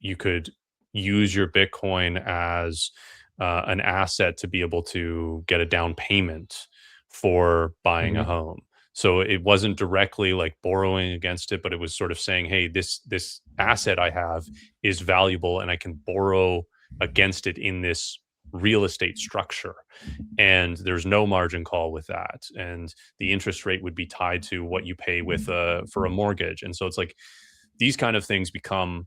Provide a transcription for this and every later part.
you could use your Bitcoin as an asset to be able to get a down payment for buying a Mhm. home. So it wasn't directly like borrowing against it, but it was sort of saying, "Hey, this asset I have is valuable, and I can borrow against it in this real estate structure." And there's no margin call with that, and the interest rate would be tied to what you pay with for a mortgage. And so it's like these kind of things become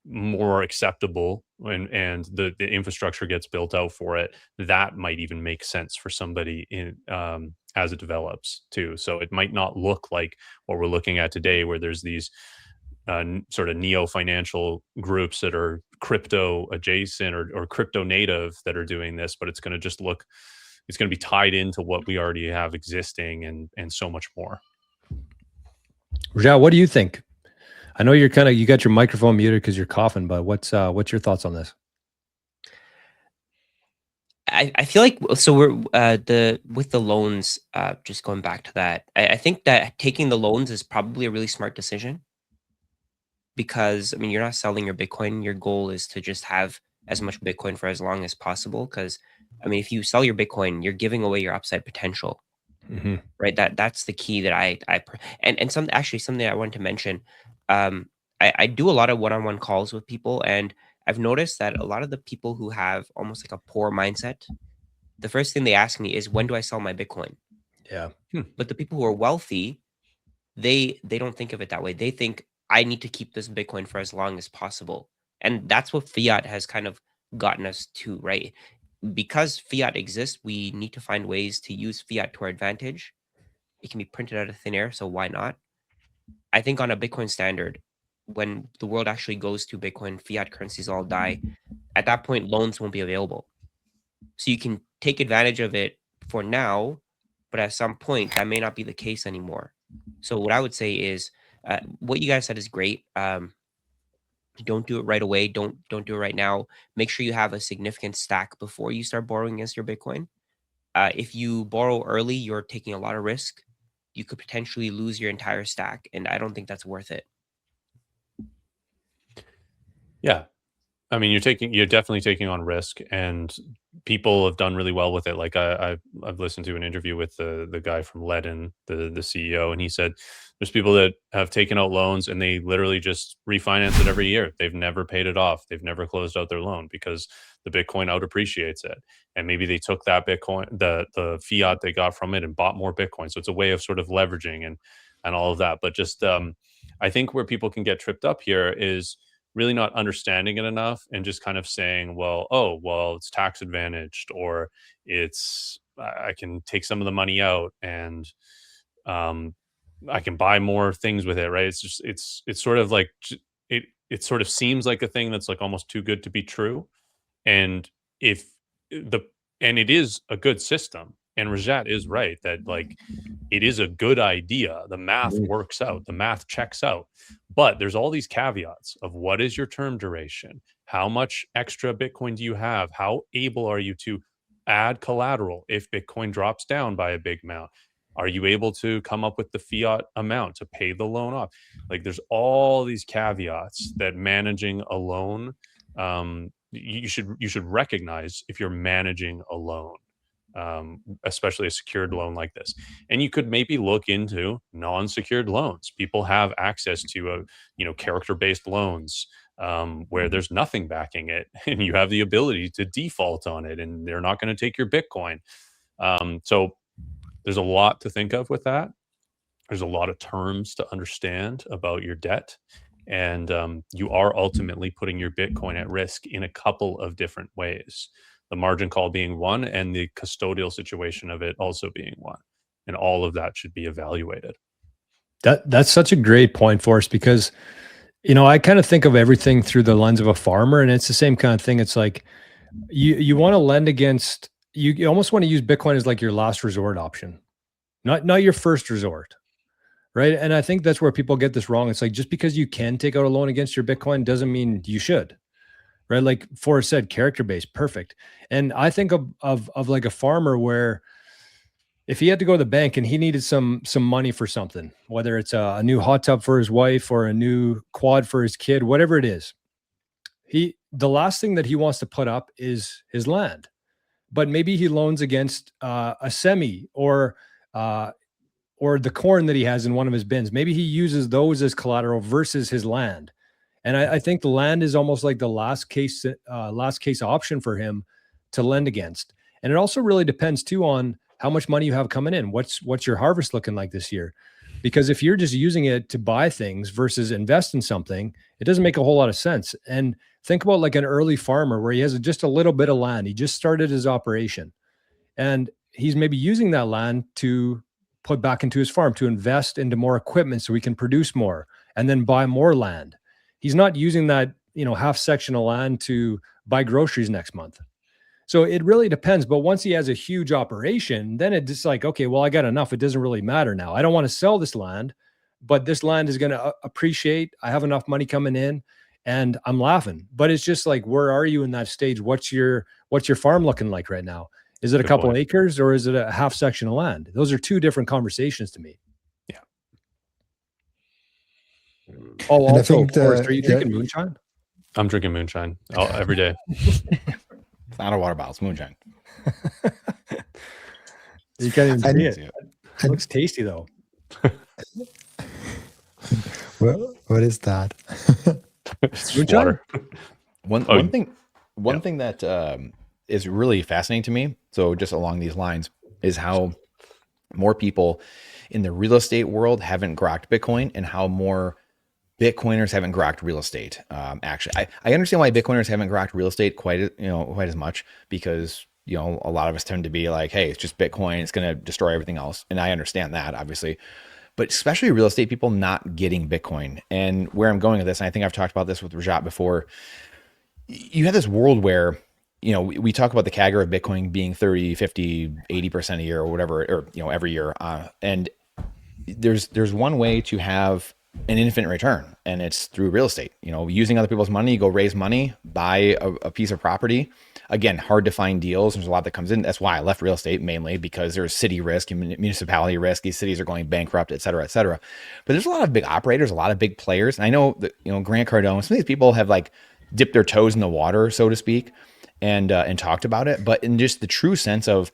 more acceptable, and the infrastructure gets built out for it. That might even make sense for somebody in as it develops too. So it might not look like what we're looking at today, where there's these sort of neo financial groups that are crypto adjacent or crypto native that are doing this, but it's going to just look, it's going to be tied into what we already have existing, and so much more. Rajat, what do you think? I know you're you got your microphone muted because you're coughing, but what's your thoughts on this? I feel like so we're the with the loans, just going back to that, I think that taking the loans is probably a really smart decision because I mean you're not selling your Bitcoin. Your goal is to just have as much Bitcoin for as long as possible. Because I mean, if you sell your Bitcoin, you're giving away your upside potential, Hmm. right? That's the key that and some actually something I wanted to mention. Um, I do a lot of one-on-one calls with people, and I've noticed that a lot of the people who have almost like a poor mindset, the first thing they ask me is, when do I sell my Bitcoin? Yeah. But the people who are wealthy, they don't think of it that way. They think I need to keep this Bitcoin for as long as possible. And that's what fiat has kind of gotten us to, right? Because fiat exists, we need to find ways to use fiat to our advantage. It can be printed out of thin air, so why not? I think on a Bitcoin standard, when the world actually goes to Bitcoin, fiat currencies all die. At that point, loans won't be available. So you can take advantage of it for now, but at some point that may not be the case anymore. So what I would say is, what you guys said is great. Don't do it right away. Don't do it right now. Make sure you have a significant stack before you start borrowing against your Bitcoin. If you borrow early, you're taking a lot of risk. You could potentially lose your entire stack, and I don't think that's worth it. Yeah, I mean, you're definitely taking on risk, and people have done really well with it. Like I've listened to an interview with the guy from Ledin, the CEO, and he said there's people that have taken out loans and they literally just refinance it every year. They've never paid it off. They've never closed out their loan because the Bitcoin out appreciates it, and maybe they took that Bitcoin, the fiat they got from it, and bought more Bitcoin. So it's a way of sort of leveraging and all of that. But just I think where people can get tripped up here is really not understanding it enough and just kind of saying, well, oh, well, it's tax advantaged, or it's I can take some of the money out, and um, I can buy more things with it, right? It's just it's sort of like it sort of seems like a thing that's like almost too good to be true. And if the and it is a good system, and Rajat is right that like it is a good idea. The math Mhm. works out, the math checks out. But there's all these caveats of what is your term duration? How much extra Bitcoin do you have? How able are you to add collateral if Bitcoin drops down by a big amount? Are you able to come up with the fiat amount to pay the loan off? Like there's all these caveats that managing a loan, you should recognize if you're managing a loan, especially a secured loan like this. And you could maybe look into non-secured loans. People have access to character-based loans, where there's nothing backing it, and you have the ability to default on it, and they're not going to take your Bitcoin. So there's a lot to think of with that. There's a lot of terms to understand about your debt, and you are ultimately putting your Bitcoin at risk in a couple of different ways. The margin call being one, and the custodial situation of it also being one, and all of that should be evaluated. That's such a great point for us because I kind of think of everything through the lens of a farmer, and it's the same kind of thing. It's like you want to lend against you almost want to use Bitcoin as like your last resort option, not your first resort. Right. And I think that's where people get this wrong. It's like just because you can take out a loan against your Bitcoin doesn't mean you should. Right. Like Forrest said, character based, perfect. And I think of like a farmer where if he had to go to the bank and he needed some money for something, whether it's a new hot tub for his wife or a new quad for his kid, whatever it is, the last thing that he wants to put up is his land, but maybe he loans against a semi or the corn that he has in one of his bins. Maybe he uses those as collateral versus his land. And I think the land is almost like the last case option for him to lend against. And it also really depends too on how much money you have coming in. What's your harvest looking like this year? Because if you're just using it to buy things versus invest in something, it doesn't make a whole lot of sense. And think about like an early farmer where he has just a little bit of land. He just started his operation and he's maybe using that land to put back into his farm, to invest into more equipment so he can produce more and then buy more land. He's not using that, half section of land to buy groceries next month. So it really depends. But once he has a huge operation, then it's just like, okay, well, I got enough. It doesn't really matter now. I don't want to sell this land, but this land is going to appreciate. I have enough money coming in and I'm laughing. But it's just like, where are you in that stage? What's your farm looking like right now? Is it a couple of acres or is it a half section of land? Those are two different conversations to me. Yeah. Oh, and also, Forrest, are you drinking moonshine? I'm drinking moonshine every day. It's not a water bottle, it's moonshine. You can't even see it. It looks tasty though. What is that? Water. One thing that is really fascinating to me, so just along these lines, is how more people in the real estate world haven't grokked Bitcoin and how more Bitcoiners haven't grokked real estate. Actually, I understand why Bitcoiners haven't grokked real estate quite as much, because a lot of us tend to be like, hey, it's just Bitcoin, it's going to destroy everything else. And I understand that, obviously. But especially real estate people not getting Bitcoin. And where I'm going with this, and I think I've talked about this with Rajat before, you have this world where, we talk about the CAGR of Bitcoin being 30, 50, 80% a year or whatever, or, every year. And there's one way to have an infinite return, and it's through real estate. Using other people's money, go raise money, buy a piece of property. Again, hard to find deals. There's a lot that comes in. That's why I left real estate, mainly because there's city risk and municipality risk. These cities are going bankrupt, et cetera, et cetera. But there's a lot of big operators, a lot of big players. And I know that, Grant Cardone, some of these people have like dipped their toes in the water, so to speak, and talked about it. But in just the true sense of,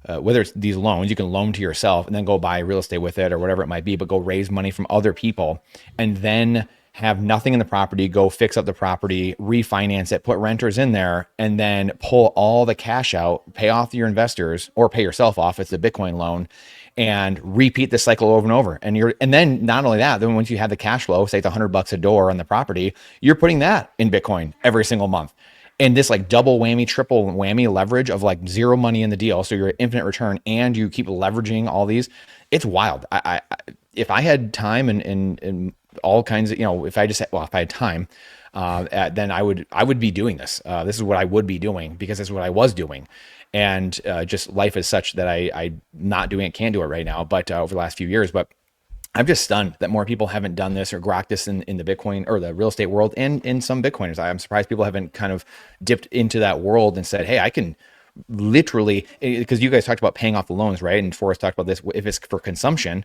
whether it's these loans, you can loan to yourself and then go buy real estate with it or whatever it might be, but go raise money from other people and then have nothing in the property, go fix up the property, refinance it, put renters in there, and then pull all the cash out, pay off your investors or pay yourself off. It's a Bitcoin loan, and repeat the cycle over and over. And then not only that, then once you have the cash flow, say it's $100 a door on the property, you're putting that in Bitcoin every single month. And this like double whammy, triple whammy leverage of like zero money in the deal. So you're at infinite return and you keep leveraging all these. It's wild. I if I had time and all kinds of, if I had time, then I would be doing this. This is what I would be doing because it's what I was doing. And just life is such that I'm not doing it, can't do it right now, but over the last few years, but I'm just stunned that more people haven't done this or grokked this in the Bitcoin or the real estate world and in some Bitcoiners. I'm surprised people haven't kind of dipped into that world and said, hey, I can literally, because you guys talked about paying off the loans, right? And Forrest talked about this. If it's for consumption,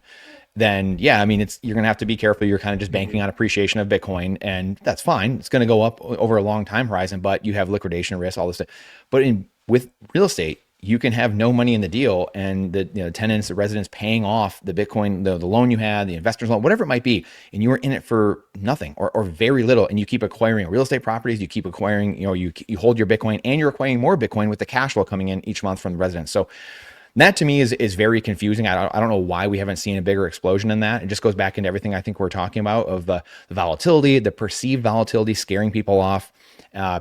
then yeah, I mean, you're going to have to be careful. You're kind of just banking on appreciation of Bitcoin, and that's fine. It's going to go up over a long time horizon, but you have liquidation risk, all this stuff. But with real estate, you can have no money in the deal, and the tenants, the residents paying off the Bitcoin, the loan you had, the investor's loan, whatever it might be, and you are in it for nothing or very little, and you keep acquiring real estate properties, you keep acquiring, you hold your Bitcoin, and you're acquiring more Bitcoin with the cash flow coming in each month from the residents. So that to me is very confusing. I don't know why we haven't seen a bigger explosion in that. It just goes back into everything I think we're talking about of the volatility, the perceived volatility, scaring people off,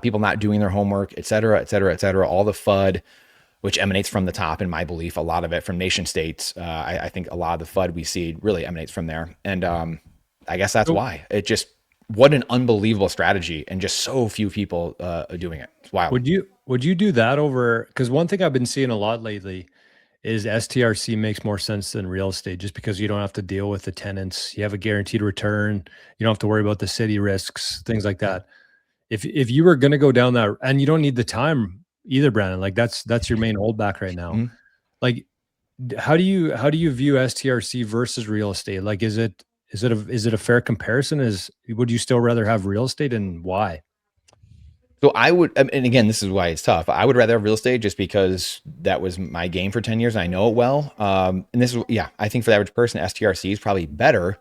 people not doing their homework, et cetera, et cetera, et cetera, all the FUD, which emanates from the top, in my belief, a lot of it from nation states. I think a lot of the FUD we see really emanates from there. And I guess that's why. What an unbelievable strategy, and just so few people are doing it. It's wild. Would you do that over, because one thing I've been seeing a lot lately is STRC makes more sense than real estate, just because you don't have to deal with the tenants. You have a guaranteed return. You don't have to worry about the city risks, things like that. If you were going to go down that, and you don't need the time either, Brandon, like that's your main holdback right now. Mm-hmm. Like, how do you view STRC versus real estate? Like, is it a fair comparison? Would you still rather have real estate, and why? So I would, and again, this is why it's tough. I would rather have real estate just because that was my game for 10 years. And I know it well. And this is, yeah, I think for the average person, STRC is probably better.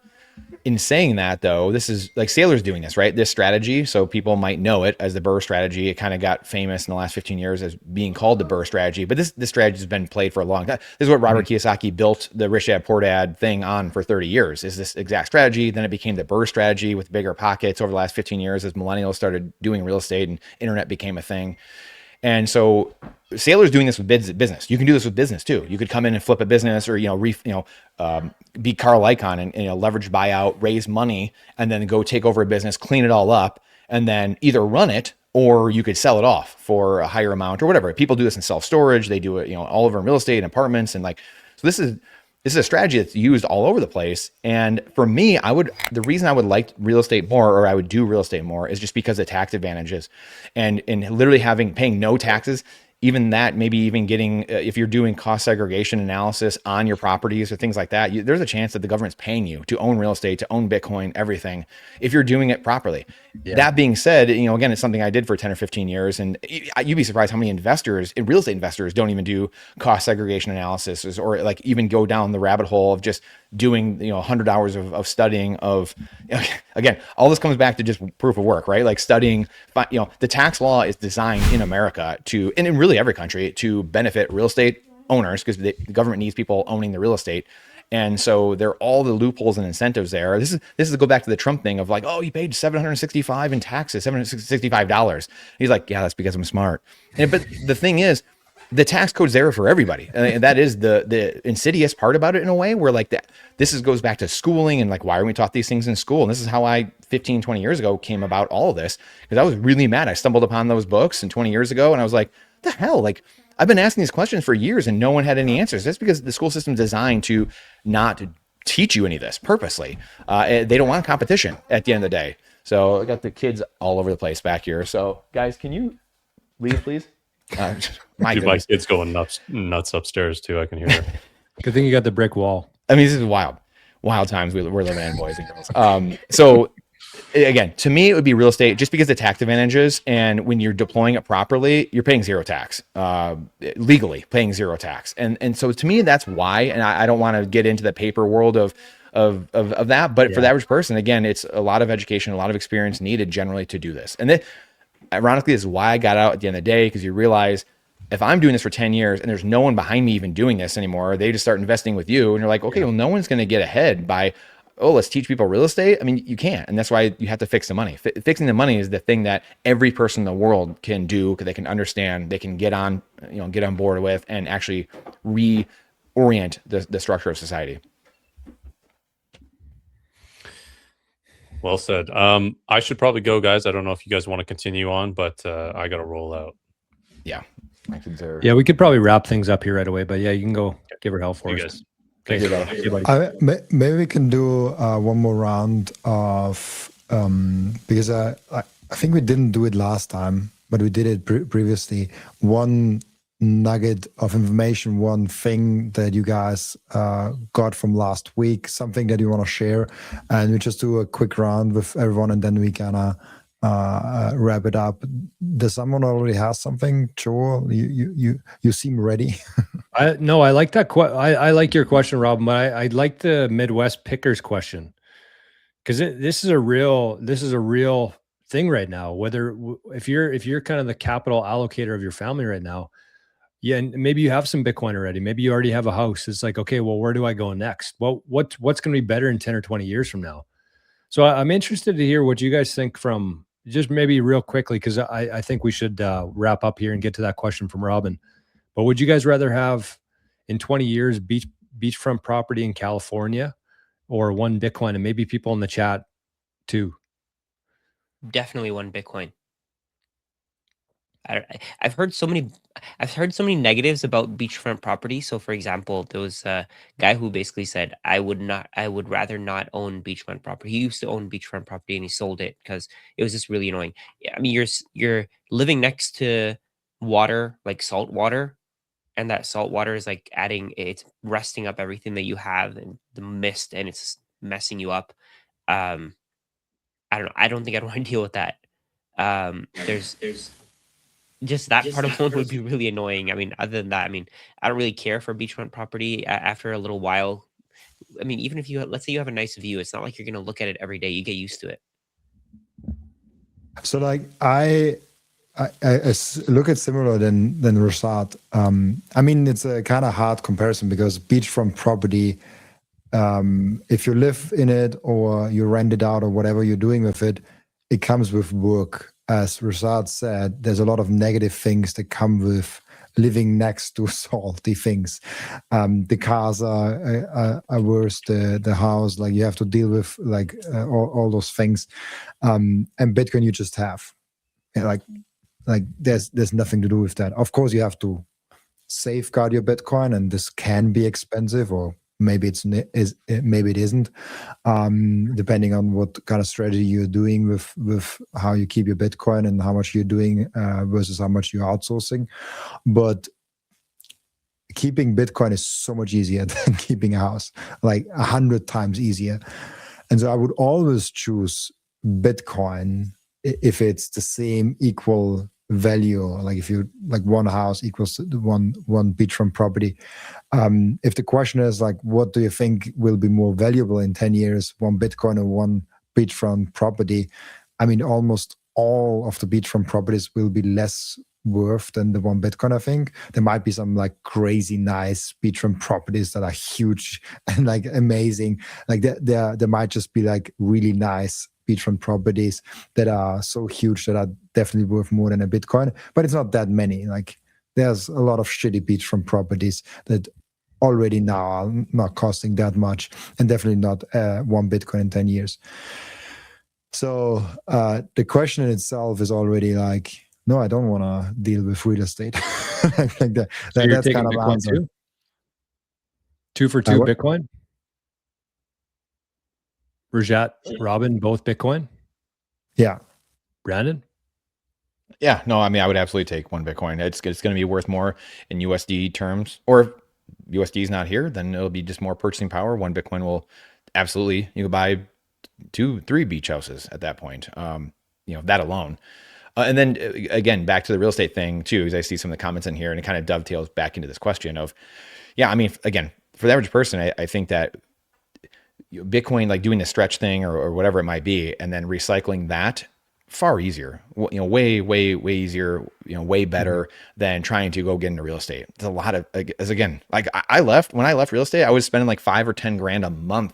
In saying that, though, this is like Sailor's doing this, right? This strategy. So people might know it as the Burr strategy. It kind of got famous in the last 15 years as being called the Burr strategy. But this strategy has been played for a long time. This is what Robert Kiyosaki built the Rich Dad Poor Dad thing on for 30 years, is this exact strategy. Then it became the Burr strategy with bigger pockets over the last 15 years as millennials started doing real estate and internet became a thing. And so Sailor's doing this with business. You can do this with business too. You could come in and flip a business, or be Carl Icahn and leverage buyout, raise money, and then go take over a business, clean it all up, and then either run it or you could sell it off for a higher amount or whatever. People do this in self-storage. They do it, all over in real estate and apartments, and so this is a strategy that's used all over the place. And for me, the reason I would like real estate more, or I would do real estate more, is just because of tax advantages and literally paying no taxes. Even that, maybe even getting, if you're doing cost segregation analysis on your properties or things like that, there's a chance that the government's paying you to own real estate, to own Bitcoin, everything, if you're doing it properly. Yeah. That being said, again, it's something I did for 10 or 15 years. And you'd be surprised how many real estate investors don't even do cost segregation analysis, or like even go down the rabbit hole of just doing 100 hours of studying of, again, all this comes back to just proof of work, right? Like studying, the tax law is designed in America and in really every country, to benefit real estate owners, because the government needs people owning the real estate. And so there are all the loopholes and incentives there. This is to go back to the Trump thing of like, oh, he paid $765 in taxes, $765. He's like, yeah, that's because I'm smart. But the thing is, the tax code's there for everybody. And that is the insidious part about it, in a way, where like that, goes back to schooling and like, why aren't we taught these things in school? And this is how I 15, 20 years ago came about all of this, because I was really mad. I stumbled upon those books 20 years ago, and I was like, the hell, like I've been asking these questions for years and no one had any answers. That's because the school system's designed to not teach you any of this purposely. They don't want competition at the end of the day. So I got the kids all over the place back here. So guys, can you leave, please? My kid's going nuts upstairs too. I can hear it. Good thing you got the brick wall. I mean, this is wild times we're living in, boys and girls. So again, to me, it would be real estate, just because of the tax advantages. And when you're deploying it properly, you're paying zero tax, legally paying zero tax. And so to me, that's why. And I don't want to get into the paper world of that, but for the average person, again, it's a lot of education, a lot of experience needed generally to do this. And then, ironically, this is why I got out at the end of the day, because you realize, if I'm doing this for 10 years and there's no one behind me even doing this anymore, they just start investing with you, and you're like, okay, well, no one's going to get ahead by, oh, let's teach people real estate. I mean, you can't. And that's why you have to fix the money. Fixing the money is the thing that every person in the world can do, because they can understand, they can get on board with, and actually reorient the structure of society. Well said. I should probably go, guys. I don't know if you guys want to continue on, but I got to roll out. Yeah. Yeah, we could probably wrap things up here right away, but yeah, you can go give her hell for us. Thank you. Maybe we can do one more round of because I think we didn't do it last time, but we did it previously. One nugget of information, one thing that you guys got from last week, something that you want to share, and we just do a quick round with everyone, and then we kind of wrap it up. Does someone already have something? Joel, you seem ready. I like that. I like your question, Robin, but I like the Midwest pickers question, because this is a real thing right now. Whether if you're kind of the capital allocator of your family right now, yeah, and maybe you have some Bitcoin already. Maybe you already have a house. It's like, okay, well, where do I go next? Well, what's going to be better in 10 or 20 years from now? So I'm interested to hear what you guys think, from just maybe real quickly, because I think we should wrap up here and get to that question from Robin. But would you guys rather have, in 20 years, beachfront property in California, or one Bitcoin? And maybe people in the chat too. Definitely one Bitcoin. I've heard so many negatives about beachfront property. So, for example, there was a guy who basically said, I would rather not own beachfront property. He used to own beachfront property and he sold it because it was just really annoying. I mean, you're living next to water, like salt water, and that salt water is like it's rusting up everything that you have, and the mist, and it's messing you up. I don't know. I don't think I'd want to deal with that. There's just that part alone would be really annoying. I mean, other than that, I mean, I don't really care for beachfront property. After a little while, I mean, even if let's say you have a nice view, it's not like you're going to look at it every day. You get used to it. So like I look at similar than Rashad. I mean, it's a kind of hard comparison because beachfront property, if you live in it or you rent it out or whatever you're doing with it, it comes with work. As Rashad said, there's a lot of negative things that come with living next to salty things. The cars are worse. The house, like you have to deal with like all those things. And Bitcoin, you just have like there's nothing to do with that. Of course, you have to safeguard your Bitcoin, and this can be expensive, or maybe maybe it isn't, depending on what kind of strategy you're doing with how you keep your Bitcoin and how much you're doing versus how much you're outsourcing. But keeping Bitcoin is so much easier than keeping a house, like 100 times easier. And so I would always choose Bitcoin if it's the same equal value, like if you like one house equals to one beachfront property. If the question is like, what do you think will be more valuable in 10 years, one Bitcoin or one beachfront property? I mean, almost all of the beachfront properties will be less worth than the one Bitcoin. I think there might be some like crazy nice beachfront properties that are huge and like amazing. Like there might just be like really nice beachfront properties that are so huge that are definitely worth more than a Bitcoin, but it's not that many. Like there's a lot of shitty beachfront properties that already now are not costing that much, and definitely not one Bitcoin in 10 years. So the question in itself is already like, no, I don't want to deal with real estate. Like that. So you're that's taking kind of Bitcoin answer. too? 2 for 2 Bitcoin? Rajat, Robin, both Bitcoin? Yeah. Brandon? Yeah, no, I mean, I would absolutely take one Bitcoin. It's going to be worth more in USD terms, or if USD is not here, then it'll be just more purchasing power. One Bitcoin will absolutely, you could buy 2-3 beach houses at that point. That alone. And then again, back to the real estate thing too, as I see some of the comments in here, and it kind of dovetails back into this question of, I mean, again, for the average person, I think that Bitcoin, like doing the stretch thing or whatever it might be, and then recycling that, far easier, way easier, way better than trying to go get into real estate. It's a lot of, when I left real estate, I was spending like 5 or 10 grand a month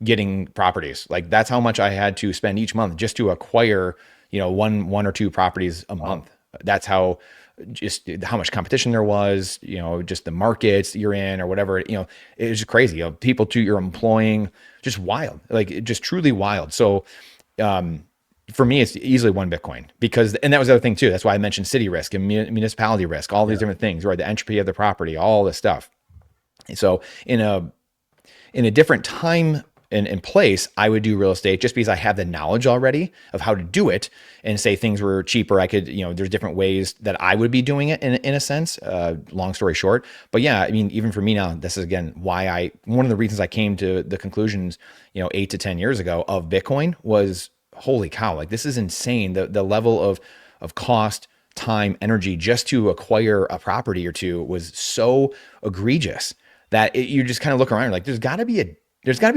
getting properties. Like that's how much I had to spend each month just to acquire, one or two properties a month. That's how much competition there was, just the markets you're in or whatever, it was just crazy. People you're employing, just wild, like just truly wild. So, for me, it's easily one Bitcoin and that was the other thing too. That's why I mentioned city risk and municipality risk, all these different things, right? The entropy of the property, all this stuff. So in a different time and place, I would do real estate just because I have the knowledge already of how to do it. And say things were cheaper, I could, there's different ways that I would be doing it in a sense, long story short. But yeah, I mean, even for me now, this is again, one of the reasons I came to the conclusions, 8 to 10 years ago of Bitcoin was, holy cow, like this is insane. The level of cost, time, energy just to acquire a property or two was so egregious that you just kind of look around, you're like, there's got to be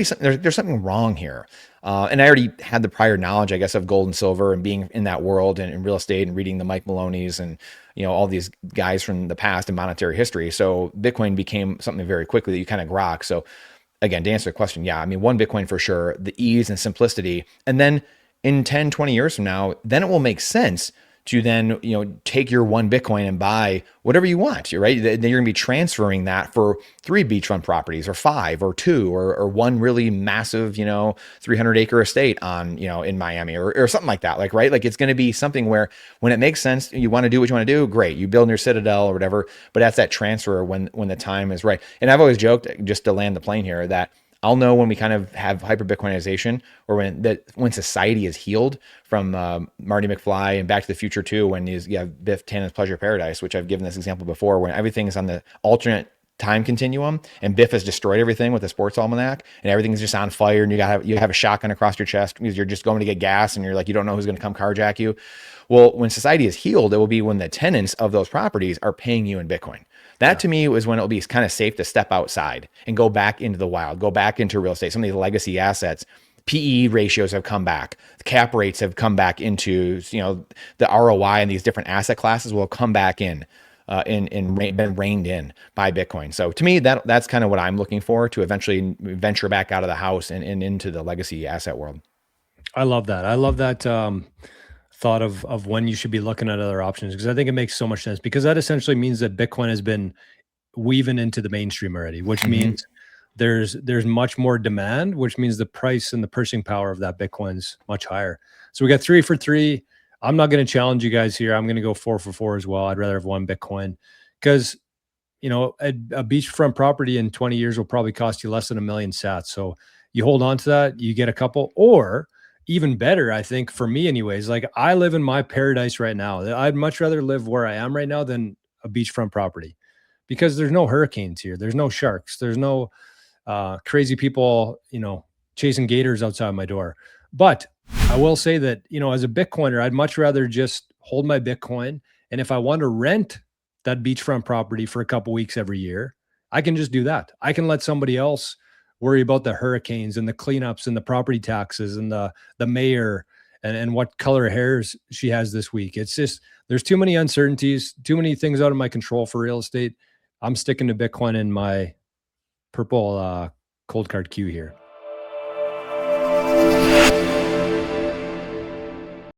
something, there's something wrong here. And I already had the prior knowledge, I guess, of gold and silver and being in that world and in real estate and reading the Mike Maloney's and, all these guys from the past in monetary history. So Bitcoin became something very quickly that you kind of grok. So again, to answer the question, I mean, one Bitcoin for sure, the ease and simplicity. And then in 10, 20 years from now, then it will make sense to then, take your one Bitcoin and buy whatever you want, right? Then you're gonna be transferring that for 3 beachfront properties or 5 or 2 or one really massive, 300 acre estate on, in Miami or something like that. Like, right? Like it's gonna be something where when it makes sense, you wanna do what you wanna do, great. You build your Citadel or whatever, but that's that transfer when the time is right. And I've always joked, just to land the plane here, that I'll know when we kind of have hyper Bitcoinization, or when society is healed from Marty McFly and Back to the Future 2, when you have Biff Tannen's Pleasure Paradise, which I've given this example before, when everything is on the alternate time continuum and Biff has destroyed everything with a sports almanac and everything's just on fire and you have a shotgun across your chest because you're just going to get gas and you're like, you don't know who's going to come carjack you. Well, when society is healed, it will be when the tenants of those properties are paying you in Bitcoin. That to me is when it'll be kind of safe to step outside and go back into the wild, go back into real estate. Some of these legacy assets, PE ratios have come back. The cap rates have come back into, the ROI and these different asset classes will come back in. Been reined in by Bitcoin. So to me, that's kind of what I'm looking for, to eventually venture back out of the house and into the legacy asset world. I love that. I love that thought of when you should be looking at other options, because I think it makes so much sense, because that essentially means that Bitcoin has been weaving into the mainstream already, which means there's much more demand, which means the price and the purchasing power of that Bitcoin's much higher. So we got 3 for 3. I'm not going to challenge you guys here. I'm going to go 4 for 4 as well. I'd rather have 1 Bitcoin, because a beachfront property in 20 years will probably cost you less than $1 million sats. So you hold on to that, you get a couple, or even better, I think, for me anyways, like I live in my paradise right now. I'd much rather live where I am right now than a beachfront property, because there's no hurricanes here. There's no sharks. There's no crazy people, chasing gators outside my door. But I will say that, as a Bitcoiner, I'd much rather just hold my Bitcoin. And if I want to rent that beachfront property for a couple weeks every year, I can just do that. I can let somebody else worry about the hurricanes and the cleanups and the property taxes and the mayor and what color hairs she has this week. It's just, there's too many uncertainties, too many things out of my control for real estate. I'm sticking to Bitcoin in my purple cold card queue here.